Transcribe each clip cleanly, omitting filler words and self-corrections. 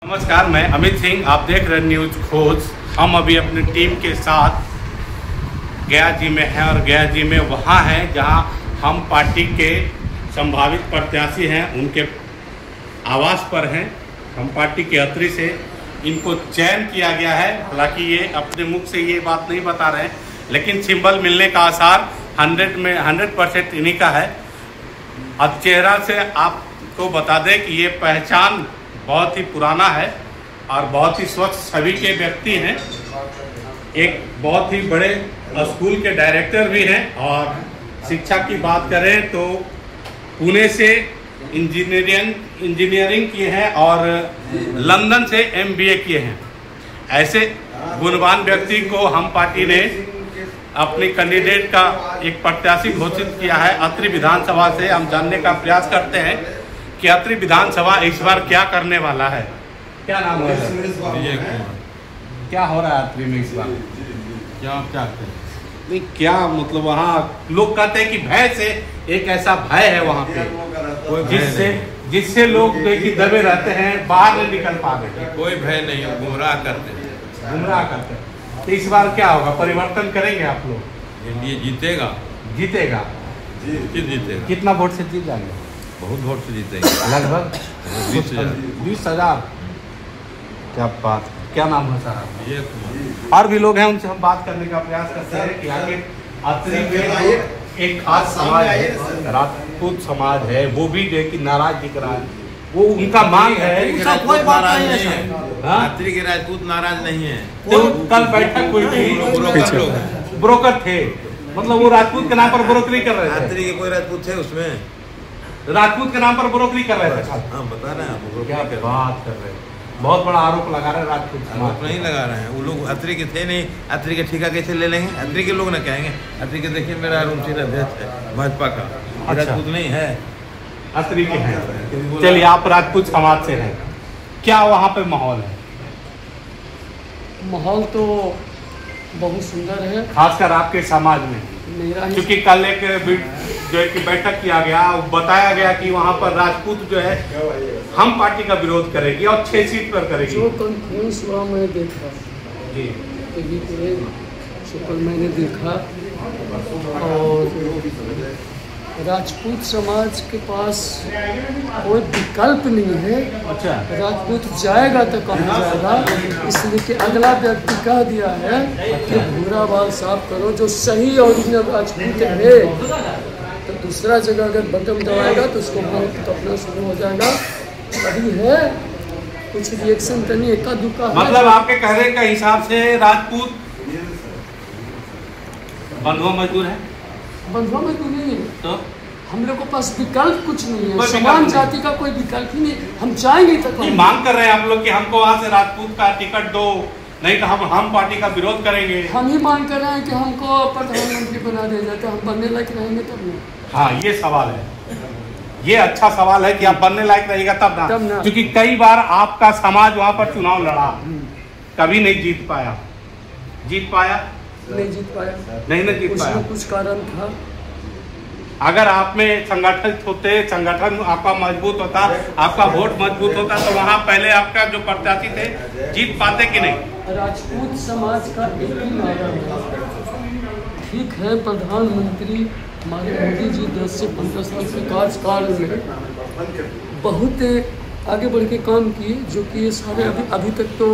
नमस्कार, मैं अमित सिंह, आप देख रहे न्यूज खोज। हम अभी अपनी टीम के साथ गया जी में हैं और गया जी में वहाँ हैं जहाँ हम पार्टी के संभावित प्रत्याशी हैं, उनके आवास पर हैं। हम पार्टी के अतरी से इनको चयन किया गया है। हालांकि ये अपने मुख से ये बात नहीं बता रहे हैं, लेकिन सिंबल मिलने का आसार 100% इन्हीं का है। अब चेहरा से आपको बता दें कि ये पहचान बहुत ही पुराना है और बहुत ही स्वच्छ छवि के व्यक्ति हैं। एक बहुत ही बड़े स्कूल के डायरेक्टर भी हैं और शिक्षा की बात करें तो पुणे से इंजीनियरिंग किए हैं और लंदन से MBA किए हैं। ऐसे गुणवान व्यक्ति को हम पार्टी ने अपनी कैंडिडेट का एक प्रत्याशी घोषित किया है। अतरी विधानसभा से हम जानने का प्रयास करते हैं कि अतरी विधानसभा इस बार क्या करने वाला है। क्या नाम है? क्या हो रहा है अतरी में इस बार? क्या आप चाहते हैं? नहीं, क्या मतलब वहाँ लोग कहते हैं कि भय से एक ऐसा भय है वहाँ पे जिससे लोग दबे रहते हैं, बाहर नहीं निकल पा रहे। कोई भय नहीं, गुमराह करते हैं। तो इस बार क्या होगा? परिवर्तन करेंगे आप लोग? इंडिया जीतेगा। जीतेगा? जीतेगा। कितना वोट से जीत जाएंगे? बहुत वोट से जीतेंगे, लगभग 20,000। क्या बात, क्या नाम है सर? और भी लोग हैं, उनसे हम बात करने का प्रयास करते हैं कि आगे अतरी में एक खास समाज है, राजपूत समाज है, वो भी जो कि नाराज दिख रहा है। वो उनका मांग है, कोई बात नहीं है। अतरी के राजपूत नाराज नहीं है। तो कल बैठक हुई थी, ब्रोकर थे, मतलब वो राजपूत के नाम पर ब्रोकरी कर रहे थे। अतरी के कोई राजपूत थे उसमें? राजपूत के नाम पर ब्रोकरी कर रहे थे। हाँ, बता रहे हैं आपको। क्या बात कर रहे हैं? बहुत बड़ा आरोप लगा रहे हैं राजपूत। आरोप नहीं लगा रहे हैं, वो लोग अतरी के थे नहीं। अतरी के ठेका कैसे ले लेंगे? अतरी के लोग ना कहेंगे। अतरी के देखिए, मेरा रूमसीर अध्यक्ष है भाजपा का, राजपूत नहीं है, अतरी के हैं। चलिए, आप राजपूत समाज से हैं, क्या वहाँ पे माहौल है? माहौल तो बहुत सुंदर है, खासकर आपके समाज में। क्योंकि कल एक जो है कि बैठक किया गया, बताया गया कि वहाँ पर राजपूत जो है हम पार्टी का विरोध करेगी और 6 सीट पर करेगी। जो कॉन्फ्रेंस हुआ मैं देखा जी, टीवी पे सुपर मैंने देखा, और राजपूत समाज के पास कोई विकल्प नहीं है। अच्छा, राजपूत जाएगा तो कहाँ जाएगा? इसलिए कि अगला व्यक्ति कह दिया है कि भूरा बाल साफ करो, जो सही ओरिजिनल राजपूत है। तो दूसरा जगह अगर बटन दबाएगा तो उसको वोट तो अपना शुरू हो जाएगा। अभी है कुछ रिएक्शन तो नहीं, एका दुका। मतलब आपके कहने का हिसाब से राजपूत बंधुआ मजदूर है? बंधुआ मजदूर नहीं है, तो हम लोग के पास विकल्प कुछ नहीं है। समान जाति का कोई विकल्प ही नहीं। हम जाएंगे तक मांग कर रहे हैं आप लोग कि हमको वहाँ से राजपूत का टिकट दो, नहीं तो हम पार्टी का विरोध करेंगे। हम ही मांग कर रहे हैं कि हमको प्रधानमंत्री बना दिया जाए, तो हम बनने लायक रहेंगे तब नहीं। हाँ, ये सवाल है, ये अच्छा सवाल है कि आप बनने लायक रहेगा तब ना। क्योंकि कई बार आपका समाज वहाँ पर चुनाव लड़ा, कभी नहीं जीत पाया। जीत पाया? नहीं जीत पाया। नहीं जीत पाया। कुछ कारण था। अगर आप में संगठित होते, संगठन आपका मजबूत होता, आपका वोट मजबूत होता, तो वहाँ पहले आपका जो प्रत्याशी थे जीत पाते कि नहीं? राजपूत समाज का एक ही नारा है, ठीक है प्रधानमंत्री हमारे मोदी जी 10 से 15 साल के कार्यकाल में बहुत आगे बढ़ के काम किए, जो कि ये सारे अभी तक तो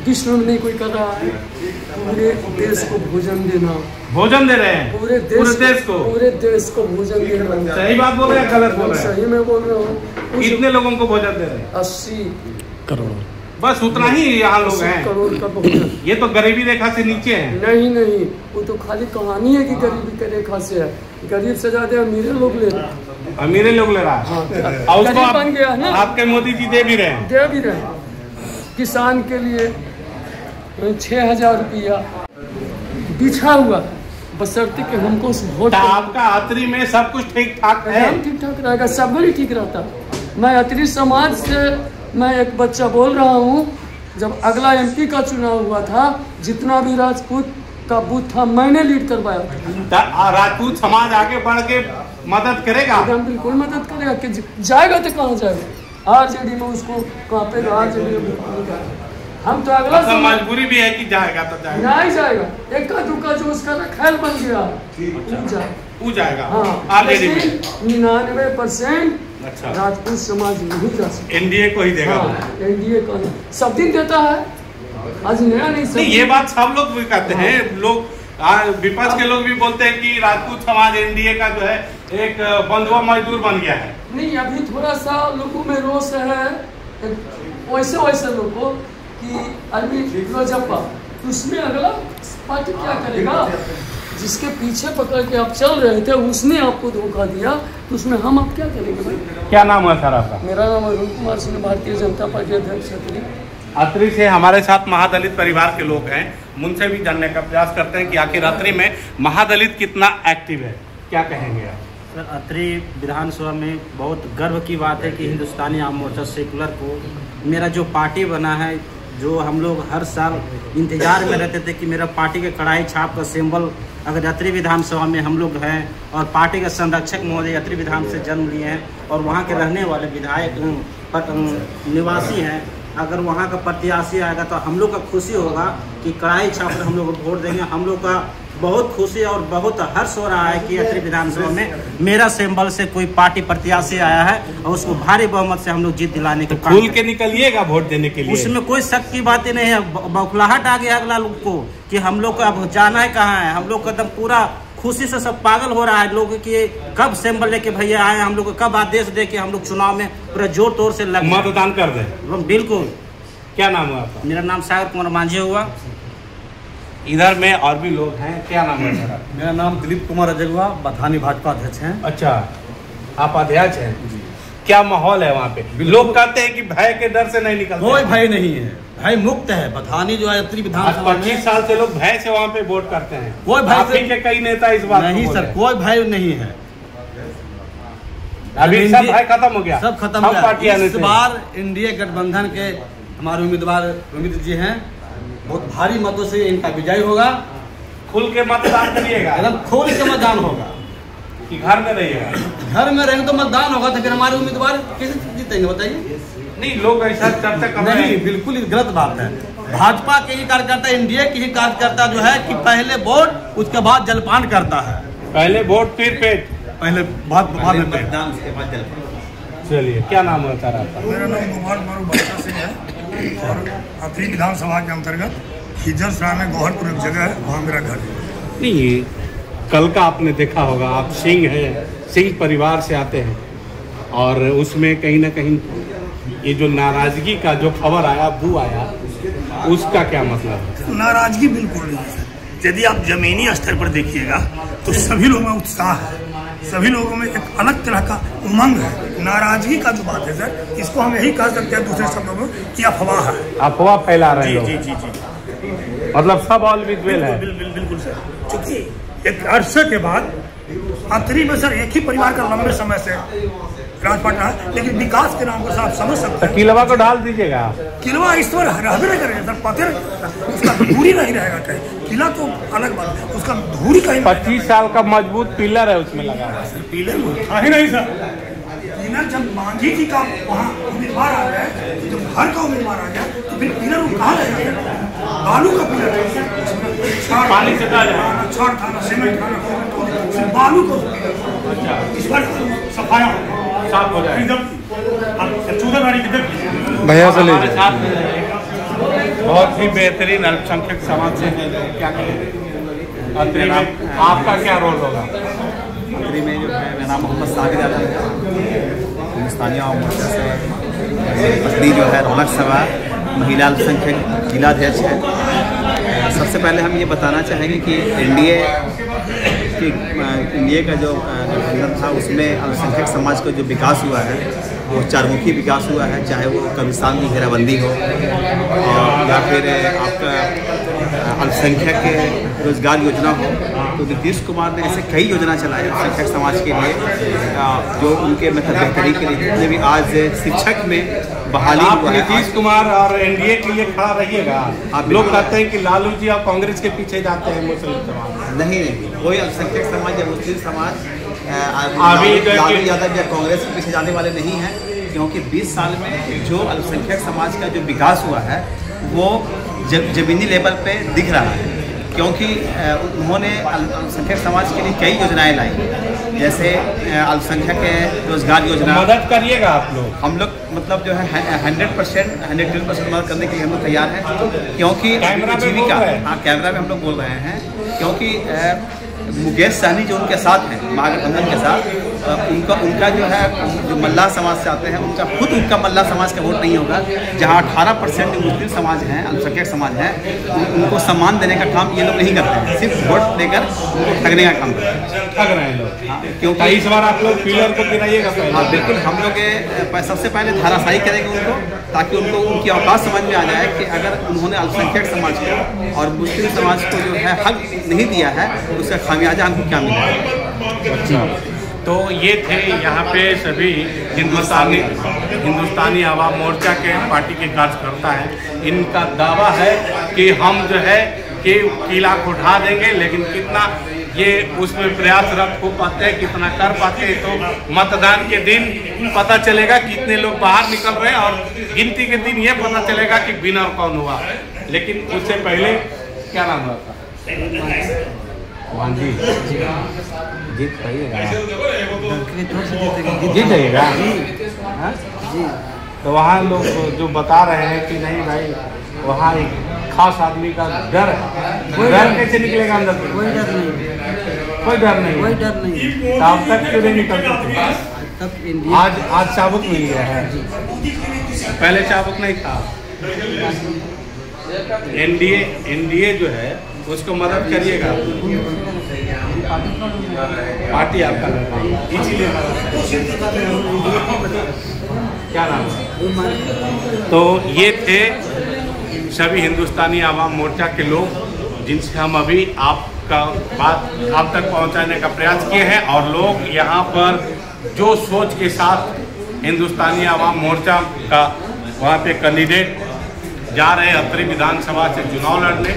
विश्व में नहीं कोई कर रहा है। पूरे देश को भोजन देना। भोजन दे रहे हैं? पूरे देश को भोजन दे रहे हैं। सही बात बोल रहे हैं, गलत बोल रहे हैं? सही में बोल रहा हूँ। कितने लोगों को भोजन दे रहे हैं? 80 करोड़। बस उतना ही यहाँ लोग हैं? करोड़ का भोजन। ये तो गरीबी रेखा से नीचे है। नहीं, वो तो खाली कहानी है कि गरीबी की रेखा से है। गरीब से ज्यादा अमीर लोग ले रहे हैं। अमीर लोग ले रहा है। हाँ, और उसको बन गया ना, आपके मोदी जी दे भी रहे हैं। किसान के लिए 6,000 रुपया बिछा हुआ, बशर्ते कि हमको वोट। आपका अतरी में सब कुछ ठीक ठाक है? ठीक ठाक रहेगा, सब ही ठीक रहता। मैं अतरी समाज से मैं एक बच्चा बोल रहा हूँ, जब अगला MP का चुनाव हुआ था, जितना भी राजपूत का बूथ था मैंने लीड करवाया। राजपूत समाज आगे बढ़ के मदद करेगा? बिल्कुल मदद करेगा। कि जाएगा तो कहाँ जाएगा? आरजेडी में उसको कांपेगा, आरजेडी में। हम तो अगला मजबूरी भी है कि जाएगा तो जाएगा, नहीं जाएगा, इक्का दुक्का जो उसका ख्याल बन गया वो जाएगा। हाँ, आरजेडी में 99% अच्छा राजपूत समाज नहीं जा सकता, एनडीए को ही देगा। एनडीए को सब दिन देता है, आज नया नहीं। ये बात सब लोग भी कहते हैं, लोग विपक्ष के लोग भी बोलते हैं कि राजपूत समाज एनडीए का जो है एक बंधुआ मजदूर बन गया है। नहीं, अभी थोड़ा सा लोगों में रोष है, वैसे लोगों कि अभी लोजपा, तो उसमें अगला पार्टी क्या करेगा? जिसके पीछे पकड़ के आप चल रहे थे उसने आपको धोखा दिया, तो उसमें हम अब क्या करेंगे भाई? क्या नाम है सर आपका? मेरा नाम अरुण कुमार सिंह, भारतीय जनता पार्टी अध्यक्ष अतरी। अतरी से हमारे साथ महादलित परिवार के लोग हैं, उनसे भी जानने का प्रयास करते हैं कि आखिर अतरी में महादलित कितना एक्टिव है, क्या कहेंगे आप? सर, अतरी विधानसभा में बहुत गर्व की बात है कि हिंदुस्तानी आम मोर्चा सेकुलर को मेरा जो पार्टी बना है, जो हम लोग हर साल इंतजार में रहते थे कि मेरा पार्टी के कड़ाई छाप का सिंबल अगर अतरी विधानसभा में हम लोग हैं, और पार्टी के संरक्षक महोदय अतरी विधान से जन्म लिए हैं और वहाँ के रहने वाले विधायक निवासी हैं, अगर वहाँ का प्रत्याशी आएगा तो हम लोग का खुशी होगा कि कड़ाई छाप कर हम लोग वोट देंगे। हम लोग का बहुत खुशी और बहुत हर्ष हो रहा है कि अतरी विधानसभा में मेरा सिंबल से कोई पार्टी प्रत्याशी आया है और उसको भारी बहुमत से हम लोग जीत दिलाने के खुल के निकलिएगा वोट देने के लिए। उसमें कोई शक की बात नहीं है, बौखलाहट आ गया अगला लोग को कि हम लोग को अब जाना है कहाँ है। हम लोग का एकदम पूरा खुशी से सब पागल हो रहा है लोग कि कब सिंबल लेके भैया आए, हम लोग को कब आदेश दे के हम लोग चुनाव में पूरा जोर तोर से लग मतदान कर दें। बिल्कुल। क्या नाम है आपका? मेरा नाम सागर कुमार मांझी हुआ। इधर में और भी लोग हैं, क्या नाम है सर? मेरा नाम दिलीप कुमार अजगवा, बथानी भाजपा अध्यक्ष हैं। अच्छा, आप अध्यक्ष हैं जी। क्या माहौल है वहाँ पे? लोग कहते हैं कि भय के डर से नहीं निकलते। कोई भय नहीं है, भय मुक्त है बथानी जो है अतरी विधानसभा में। 25 साल से लोग भय से वहाँ पे वोट करते हैं। कोई भय से के कई नेता इस बात नहीं सर, कोई भय नहीं है। अभी सब भय खत्म हो गया, सब खत्म हो गया। इस बार एनडीए गठबंधन के हमारे उम्मीदवार अमित जी हैं, बहुत भारी मतों से इनका विजय होगा। खुल के मतदान करिएगा, एकदम खोल के मतदान होगा कि घर में रहिएगा? घर में रहेंगे तो मतदान होगा, तो फिर हमारे उम्मीदवार कैसे जीतेंगे बताइए? नहीं, लोग ऐसा चर्चा कर रहे हैं। नहीं, बिल्कुल गलत बात है। भाजपा के ही कार्यकर्ता, एनडीए के ही कार्यकर्ता जो है कि पहले वोट उसके बाद जलपान करता है। पहले वोट फिर पेट, पहले बाद में पेट। चलिए, क्या नाम है सर आपका? मेरा नाम गोपाल मारू बच्चा सिंह है और अतरी विधानसभा के अंतर्गत खिजरसरा में गौहरपुर एक जगह है, वहाँ मेरा घर है। नहीं, कल का आपने देखा होगा, आप सिंह हैं, सिंह परिवार से आते हैं, और उसमें कहीं ना कहीं ये जो नाराजगी का जो खबर आया, बू आया, उसका क्या मतलब है? नाराजगी बिल्कुल नहीं है सर। यदि आप जमीनी स्तर पर देखिएगा तो सभी लोगों में उत्साह है, सभी लोगों में एक अलग तरह का उमंग है। नाराजगी का जो बात है सर, इसको हम यही कह सकते हैं दूसरे शब्दों में कि अफवाह है, अफवाह फैला रहे हैं लोग। जी जी जी, मतलब सब ऑल विद वेल है। बिल्कुल सर। क्योंकि एक अरसे के बाद अतरी में सर एक ही परिवार का लंबे समय से राजपाट रहा है, लेकिन विकास के नाम पर आप समझ सकते हैं। किलवा को डाल दीजिएगा। किलवा इस पर रहबे नहीं करेगा सर, पते उसका धूरी नहीं रहेगा कहीं। किला तो अलग बात है, उसका धूरी कहीं 25 साल का मजबूत पिलर है उसमें लगा है। पिलर था ही नहीं सर। पिलर जब मांझी जी का वहाँ उम्मीदवार आ गए, जब घर का उम्मीदवार आ गया तो फिर पिलर कहाँ रहेगा? बालू का पिलर है, पानी से छड़ था, सीमेंट था, बालू को इस पर सफाया साफ हो जाए। भैया से ले बहुत ही बेहतरीन अल्पसंख्यक समाज से क्या कहें? अतरी में आपका क्या रोल होगा? अतरी में जो है, मेरा नाम मोहम्मद साबिर आलम है, हिंदुस्तानी आम मोर्चा से अतरी जो है रौनक सभा महिला अल्पसंख्यक जिलाध्यक्ष है। सबसे पहले हम ये बताना चाहेंगे कि एनडीए का जो गठबंधन था उसमें अल्पसंख्यक समाज का जो विकास हुआ है वो चारमुखी विकास हुआ है, चाहे वो कब्रिस्तान की घेराबंदी हो और या फिर आपका अल्पसंख्यक रोजगार योजना हो। तो नीतीश कुमार ने ऐसे कई योजना चलाई अल्पसंख्यक समाज के लिए जो उनके मतलब बेहतरी के लिए, जितने भी आज शिक्षक में बहाली आप हुआ है। नीतीश कुमार और एनडीए के लिए खड़ा रहिएगा। आप लोग कहते हैं कि लालू जी और कांग्रेस के पीछे जाते हैं मुस्लिम समाज। नहीं, कोई अल्पसंख्यक समाज या मुस्लिम समाज अभी लालू यादव या कांग्रेस के पीछे जाने वाले नहीं हैं। क्योंकि 20 साल में जो अल्पसंख्यक समाज का जो विकास हुआ है वो ज़मीनी लेवल पे दिख रहा है, क्योंकि उन्होंने अल्पसंख्यक समाज के लिए कई योजनाएं लाई, जैसे अल्पसंख्यक रोजगार योजना। मदद करिएगा आप लोग। हम लोग मतलब जो है 100% मदद करने के लिए हम लोग तैयार हैं, क्योंकि जीविका, हाँ कैमरा में हम लोग बोल रहे हैं, क्योंकि मुकेश सहनी जो उनके साथ हैं महागठबंधन के साथ, उनका जो है जो मल्लाह समाज से आते हैं, उनका मल्लाह समाज का वोट नहीं होगा। जहां 18% मुस्लिम समाज हैं, अल्पसंख्यक समाज हैं, उनको सम्मान देने का काम ये लोग नहीं करते हैं, सिर्फ वोट देकर उनको ठगने का काम करते हैं। ठग रहे हैं लोग। हाँ, क्योंकि इस बार आप लोग पिलर को गिराइएगा पहले। हाँ बिल्कुल, हम लोग सबसे पहले धाराशाही करेंगे उनको, ताकि उनको उनकी औकात समझ में आ जाए कि अगर उन्होंने अल्पसंख्यक समाज को और मुस्लिम समाज को जो है हक नहीं दिया है, तो उसका खामियाजा हमको क्या मिलेगा। अच्छा, तो ये थे यहाँ पे सभी हिंदुस्तानी आवाम मोर्चा के पार्टी के कार्यकर्ता हैं। इनका दावा है कि हम जो है कि किला को उठा देंगे, लेकिन कितना ये उसमें प्रयासरत हो पाते हैं, कितना कर पाते हैं, तो मतदान के दिन पता चलेगा कितने लोग बाहर निकल रहे हैं, और गिनती के दिन ये पता चलेगा कि विनर कौन हुआ। लेकिन उससे पहले क्या नाम हुआ था? जी जीत पाइएगा, जीत जाइएगा जी। तो वहाँ लोग जो बता रहे हैं कि नहीं भाई, वहाँ एक खास आदमी का डर है, डर कैसे निकलेगा अंदर से? कोई डर नहीं, कोई डर नहीं, कोई डर नहीं। तो अब तक क्यों नहीं निकलते थे? तब इंडिया आज चाबुक मिल गया है, पहले चाबुक नहीं था। एनडीए जो है उसको मदद करिएगा, पार्टी आपका इसीलिए क्या नाम है। तो ये थे सभी हिंदुस्तानी आवाम मोर्चा के लोग, जिनसे हम अभी आपका बात आप तक पहुंचाने का प्रयास किए हैं। और लोग यहाँ पर जो सोच के साथ हिंदुस्तानी आवाम मोर्चा का वहाँ पे कैंडिडेट जा रहे हैं अत्रि विधानसभा से चुनाव लड़ने,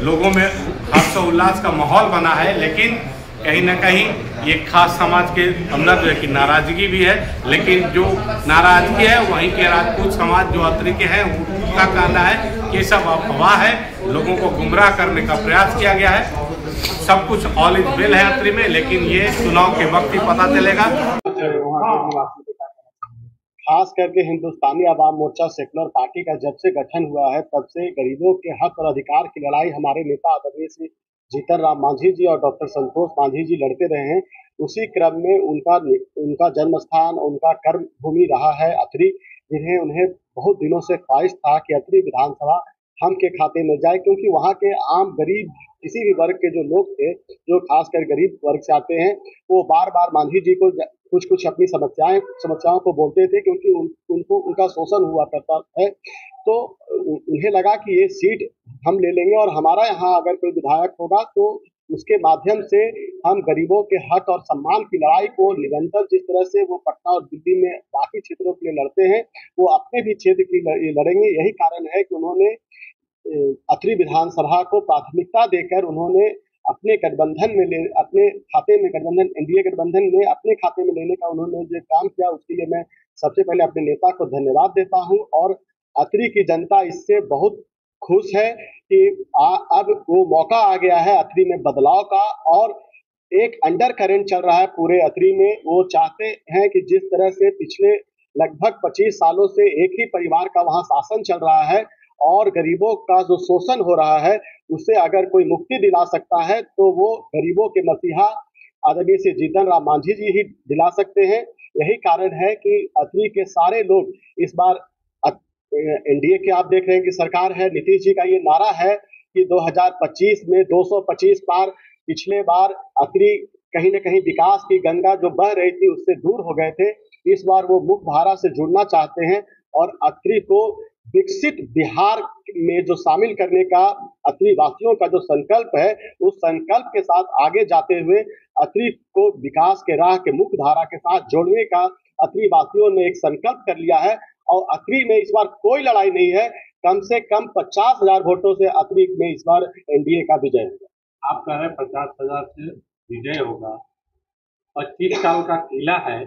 लोगों में हर्षोल्लास का माहौल बना है। लेकिन कहीं ना कहीं ये खास समाज के अंदर जो है कि नाराजगी भी है, लेकिन जो नाराजगी है वहीं के राजपूत समाज जो अत्रि के हैं उनका कहना है कि ये सब अफवाह है, लोगों को गुमराह करने का प्रयास किया गया है। सब कुछ ऑल इज वेल है अत्रि में, लेकिन ये चुनाव के वक्त ही पता चलेगा। खास करके हिंदुस्तानी आवाम मोर्चा सेकुलर पार्टी का जब से गठन हुआ है, तब से गरीबों के हक और अधिकार की लड़ाई हमारे नेता आदरणीय श्री जीतन राम मांझी जी और डॉक्टर संतोष मांझी जी लड़ते रहे हैं। उसी क्रम में उनका जन्म स्थान, उनका कर्म भूमि रहा है अत्रि, जिन्हें उन्हें बहुत दिनों से ख्वाहिश था कि अत्रि विधानसभा हम के खाते में जाए, क्योंकि वहाँ के आम गरीब किसी भी वर्ग के जो लोग थे, जो खासकर गरीब वर्ग से आते हैं, वो बार बार मांझी जी को कुछ अपनी समस्याओं को बोलते थे, क्योंकि उनको उनका शोषण हुआ करता है। तो उन्हें लगा कि ये सीट हम ले लेंगे और हमारा यहाँ अगर कोई विधायक होगा तो उसके माध्यम से हम गरीबों के हक और सम्मान की लड़ाई को निरंतर, जिस तरह से वो पटना और दिल्ली में बाकी क्षेत्रों के लिए लड़ते हैं, वो अपने भी क्षेत्र की लड़ेंगे। यही कारण है कि उन्होंने अत्रि विधानसभा को प्राथमिकता देकर उन्होंने अपने गठबंधन में अपने खाते में, गठबंधन एनडीए गठबंधन में अपने खाते में लेने का उन्होंने जो काम किया, उसके लिए मैं सबसे पहले अपने नेता को धन्यवाद देता हूं। और अत्रि की जनता इससे बहुत खुश है कि अब वो मौका आ गया है अत्रि में बदलाव का, और एक अंडर करेंट चल रहा है पूरे अत्रि में। वो चाहते हैं कि जिस तरह से पिछले लगभग 25 सालों से एक ही परिवार का वहाँ शासन चल रहा है और गरीबों का जो शोषण हो रहा है, उससे अगर कोई मुक्ति दिला सकता है तो वो गरीबों के मसीहा आदरणीय श्री जीतन राम मांझी जी ही दिला सकते हैं। यही कारण है कि अत्रि के सारे लोग इस बार एनडीए के, आप देख रहे हैं कि सरकार है, नीतीश जी का ये नारा है कि 2025 में 225 पार। पिछले बार अत्रि कहीं न कहीं विकास की गंगा जो बह रही थी उससे दूर हो गए थे, इस बार वो मुख्य धारा से जुड़ना चाहते हैं और अत्रि को विकसित बिहार में जो शामिल करने का अत्रि वासियों का जो संकल्प है, उस संकल्प के साथ आगे जाते हुए अत्रि को विकास के राह के मुख्य धारा के साथ जोड़ने का अत्रि वासियों ने एक संकल्प कर लिया है। और अत्रि में इस बार कोई लड़ाई नहीं है, कम से कम 50,000 वोटों से अत्रि में इस बार एनडीए का विजय होगा। आप कह रहे हैं 50,000 से विजय होगा, 25 साल का किला है,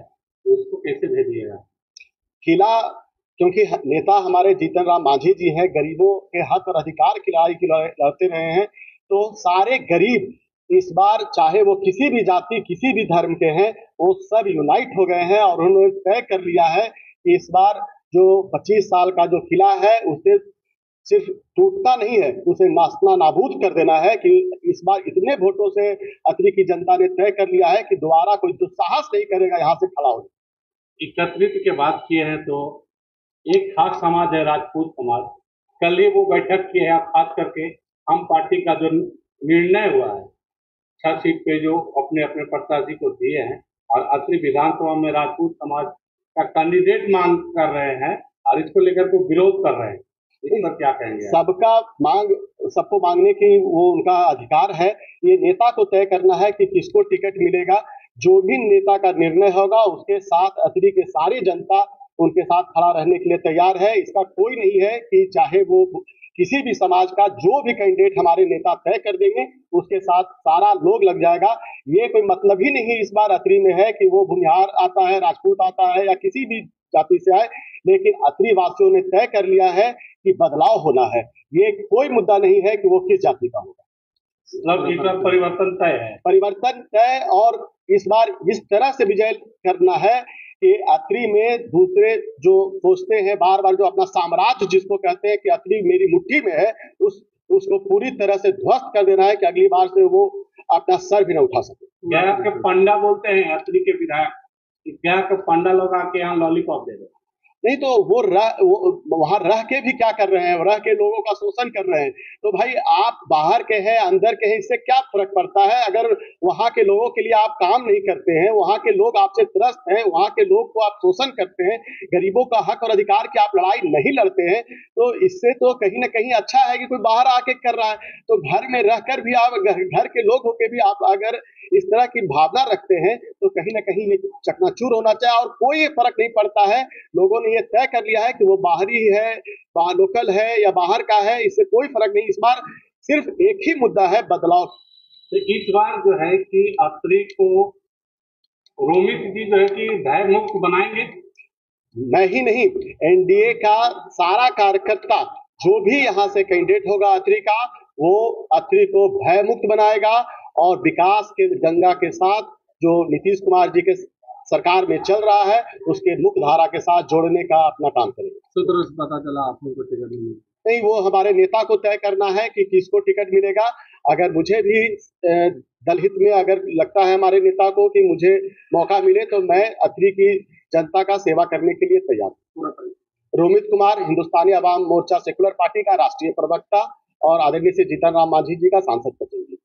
उसको कैसे भेजिएगा? किला, क्योंकि नेता हमारे जीतन राम मांझी जी हैं, गरीबों के हक और अधिकार की लड़ाई लड़ते रहे हैं, तो सारे गरीब इस बार चाहे वो किसी भी जाति किसी भी धर्म के हैं, वो सब यूनाइट हो गए हैं और उन्होंने तय कर लिया है कि इस बार जो 25 साल का जो किला है उसे सिर्फ टूटता नहीं है, उसे नास्ता नाबूद कर देना है। कि इस बार इतने वोटों से अतरी की जनता ने तय कर लिया है कि दोबारा कोई दुस्साहस नहीं करेगा यहाँ से खड़ा हो। एकत्रित की बात की है तो एक खास समाज है राजपूत समाज, कल ही वो बैठक की है, खास करके हम पार्टी का जो निर्णय हुआ है 6 सीट पे जो अपने अपने प्रत्याशी को दिए हैं और अतरी विधानसभा में राजपूत समाज का कैंडिडेट मांग कर रहे हैं और इसको लेकर के विरोध कर रहे हैं, इस पर क्या कहेंगे? सबको मांगने की वो उनका अधिकार है, ये नेता को तय करना है कि किसको टिकट मिलेगा। जो भी नेता का निर्णय होगा उसके साथ अतरी के सारी जनता उनके साथ खड़ा रहने के लिए तैयार है। इसका कोई नहीं है कि चाहे वो किसी भी समाज का जो भी कैंडिडेट हमारे नेता तय कर देंगे उसके साथ सारा लोग लग जाएगा। ये कोई मतलब ही नहीं इस बार अतरी में है कि वो भूमिहार आता है, राजपूत आता है या किसी भी जाति से आए, लेकिन अतरी वासियों ने तय कर लिया है कि बदलाव होना है। ये कोई मुद्दा नहीं है कि वो किस जाति का होगा, मतलब इस बार परिवर्तन तय है, परिवर्तन तय। और इस बार इस तरह से विजय करना है कि अतरी में दूसरे जो सोचते हैं बार बार, जो अपना साम्राज्य जिसको कहते हैं कि अतरी मेरी मुट्ठी में है, उसको पूरी तरह से ध्वस्त कर देना है कि अगली बार से वो अपना सर भी न उठा सके। गया के पंडा बोलते हैं अतरी के विधायक, गया के पंडा लोग आके यहाँ लॉलीपॉप दे रहे हैं। नहीं तो वो वहां रह के भी क्या कर रहे हैं, रह के लोगों का शोषण कर रहे हैं। तो भाई आप बाहर के हैं अंदर के हैं, इससे क्या फर्क पड़ता है? अगर वहां के लोगों के लिए आप काम नहीं करते हैं, वहां के लोग आपसे त्रस्त हैं, वहां के लोग को आप शोषण करते हैं, गरीबों का हक और अधिकार की आप लड़ाई नहीं लड़ते हैं, तो इससे तो कहीं ना कहीं अच्छा है कि कोई बाहर आके कर रहा है। तो घर में रहकर भी आप, घर के लोग होके भी आप अगर इस तरह की भावना रखते हैं तो कहीं ना कहीं ये चकनाचूर होना चाहिए। और कोई फर्क नहीं पड़ता है, लोगों ने ये तय कर लिया है कि वो बाहरी है, लोकल है या बाहर का है, इससे कोई फर्क नहीं। इस बार सिर्फ एक ही मुद्दा है, बदलाव। तो इस बार जो है कि अतरी को रोमित जी जो है कि भय मुक्त बनाएंगे। नहीं, एनडीए का सारा कार्यकर्ता जो भी यहाँ से कैंडिडेट होगा अतरी का, वो अतरी को भय मुक्त बनाएगा और विकास के गंगा के साथ जो नीतीश कुमार जी के सरकार में चल रहा है उसके मुख्य धारा के साथ जोड़ने का अपना काम करेगा। सूत्रों से पता चला आप लोगों को टिकट नहीं, वो हमारे नेता को तय करना है कि किसको टिकट मिलेगा। अगर मुझे भी दलहित में अगर लगता है हमारे नेता को कि मुझे मौका मिले तो मैं अतरी की जनता का सेवा करने के लिए तैयार हूँ। रोमित कुमार, हिंदुस्तानी अवाम मोर्चा सेकुलर पार्टी का राष्ट्रीय प्रवक्ता और आदरणीय से जीतन राम मांझी जी का सांसद प्रतिनिधि।